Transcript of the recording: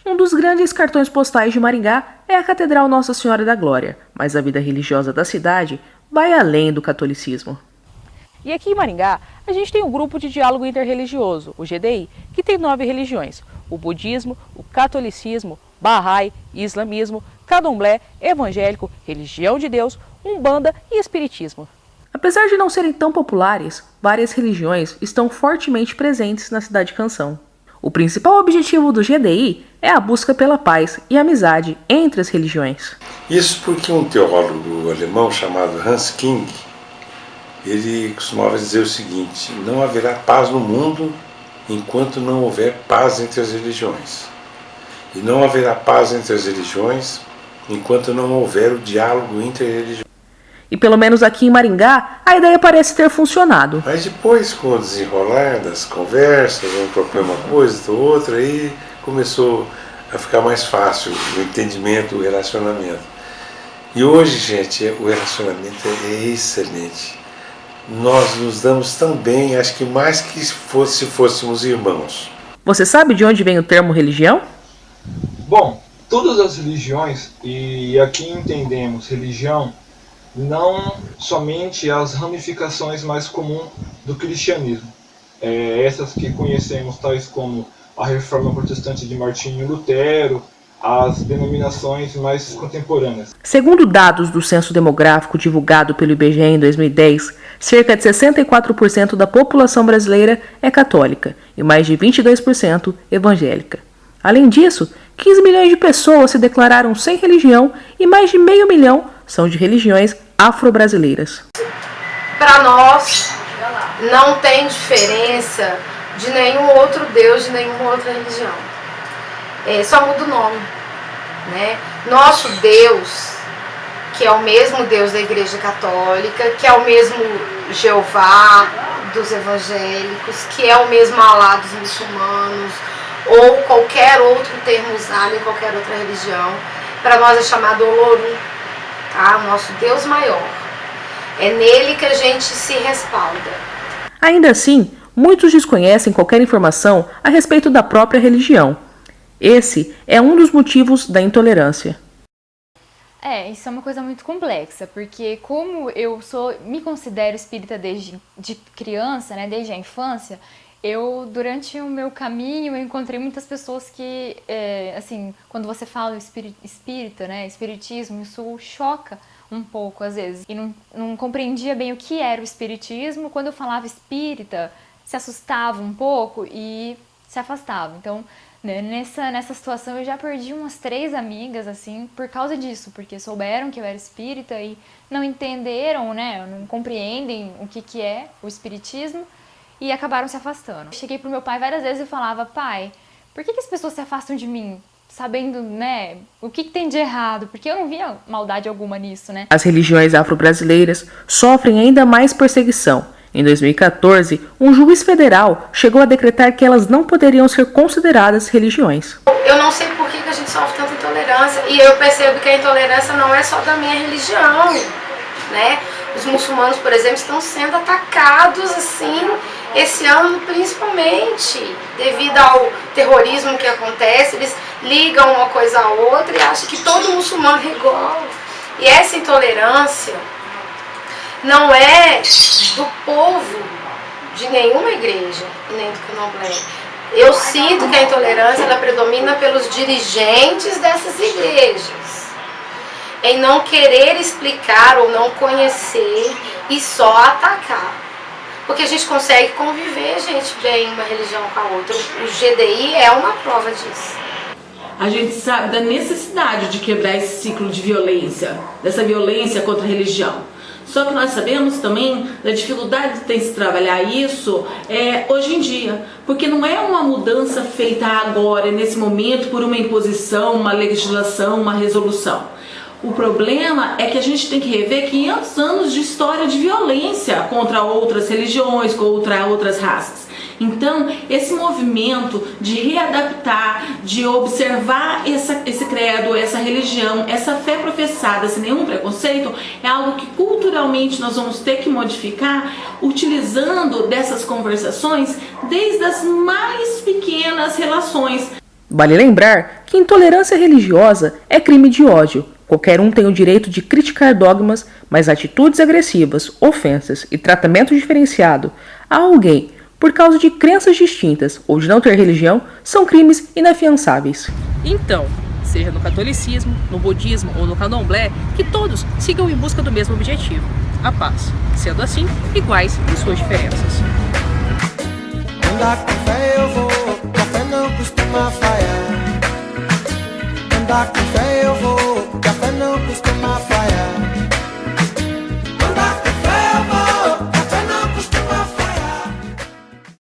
Um dos grandes cartões postais de Maringá é a Catedral Nossa Senhora da Glória, mas a vida religiosa da cidade vai além do catolicismo. E aqui em Maringá, a gente tem um grupo de diálogo interreligioso, o GDI, que tem 9 religiões: o budismo, o catolicismo, Bahá'í, islamismo, candomblé, evangélico, religião de Deus, umbanda e espiritismo. Apesar de não serem tão populares, várias religiões estão fortemente presentes na cidade Canção. O principal objetivo do GDI é a busca pela paz e amizade entre as religiões. Isso porque um teólogo alemão chamado Hans King, ele costumava dizer o seguinte: não haverá paz no mundo enquanto não houver paz entre as religiões. E não haverá paz entre as religiões enquanto não houver o diálogo interreligioso. E pelo menos aqui em Maringá, a ideia parece ter funcionado. Mas depois, com o desenrolar das conversas, um propõe uma coisa, outra, aí começou a ficar mais fácil o entendimento, o relacionamento. E hoje, gente, o relacionamento é excelente. Nós nos damos tão bem, acho que mais que se fôssemos irmãos. Você sabe de onde vem o termo religião? Bom, todas as religiões, e aqui entendemos religião, não somente as ramificações mais comuns do cristianismo. Essas que conhecemos, tais como a Reforma Protestante de Martinho Lutero, as denominações mais contemporâneas. Segundo dados do Censo Demográfico divulgado pelo IBGE em 2010, cerca de 64% da população brasileira é católica e mais de 22% evangélica. Além disso, 15 milhões de pessoas se declararam sem religião e mais de meio milhão são de religiões afro-brasileiras. Para nós, não tem diferença de nenhum outro Deus, de nenhuma outra religião. Só muda o nome, né? Nosso Deus, que é o mesmo Deus da Igreja Católica, que é o mesmo Jeová dos evangélicos, que é o mesmo Alá dos muçulmanos, ou qualquer outro termo usado em qualquer outra religião, para nós é chamado Olorum, tá? O nosso Deus maior. É nele que a gente se respalda. Ainda assim, muitos desconhecem qualquer informação a respeito da própria religião. Esse é um dos motivos da intolerância. Isso é uma coisa muito complexa, porque como me considero espírita desde criança, né, desde a infância, durante o meu caminho, eu encontrei muitas pessoas que, quando você fala espírita, né, espiritismo, isso choca um pouco às vezes. E não compreendia bem o que era o espiritismo. Quando eu falava espírita, se assustava um pouco e se afastava. Então, né, nessa situação eu já perdi umas 3 amigas, assim, por causa disso, porque souberam que eu era espírita e não entenderam, né, não compreendem o que é o espiritismo e acabaram se afastando. Eu cheguei pro meu pai várias vezes e falava: pai, por que as pessoas se afastam de mim? Sabendo, né, o que tem de errado, porque eu não via maldade alguma nisso, né? As religiões afro-brasileiras sofrem ainda mais perseguição. Em 2014, um juiz federal chegou a decretar que elas não poderiam ser consideradas religiões. Eu não sei por que a gente sofre tanta intolerância, e eu percebo que a intolerância não é só da minha religião, né? Os muçulmanos, por exemplo, estão sendo atacados, assim, esse ano principalmente, devido ao terrorismo que acontece. Eles ligam uma coisa a outra e acham que todo muçulmano é igual. E essa intolerância não é do povo de nenhuma igreja, nem do candomblé. Eu sinto que a intolerância ela predomina pelos dirigentes dessas igrejas, em não querer explicar ou não conhecer e só atacar. Porque a gente consegue conviver, gente, bem uma religião com a outra. O GDI é uma prova disso. A gente sabe da necessidade de quebrar esse ciclo de violência, dessa violência contra a religião. Só que nós sabemos também da dificuldade de ter se trabalhar isso hoje em dia, porque não é uma mudança feita agora, nesse momento, por uma imposição, uma legislação, uma resolução. O problema é que a gente tem que rever 500 anos de história de violência contra outras religiões, contra outras raças. Então, esse movimento de readaptar, de observar esse credo, essa religião, essa fé professada sem nenhum preconceito, é algo que culturalmente nós vamos ter que modificar, utilizando dessas conversações desde as mais pequenas relações. Vale lembrar que intolerância religiosa é crime de ódio. Qualquer um tem o direito de criticar dogmas, mas atitudes agressivas, ofensas e tratamento diferenciado a alguém por causa de crenças distintas ou de não ter religião são crimes inafiançáveis. Então, seja no catolicismo, no budismo ou no candomblé, que todos sigam em busca do mesmo objetivo, a paz, sendo assim, iguais em suas diferenças. Andar com fé eu vou, café não costuma falhar. Andar com fé eu vou, café não costuma falhar.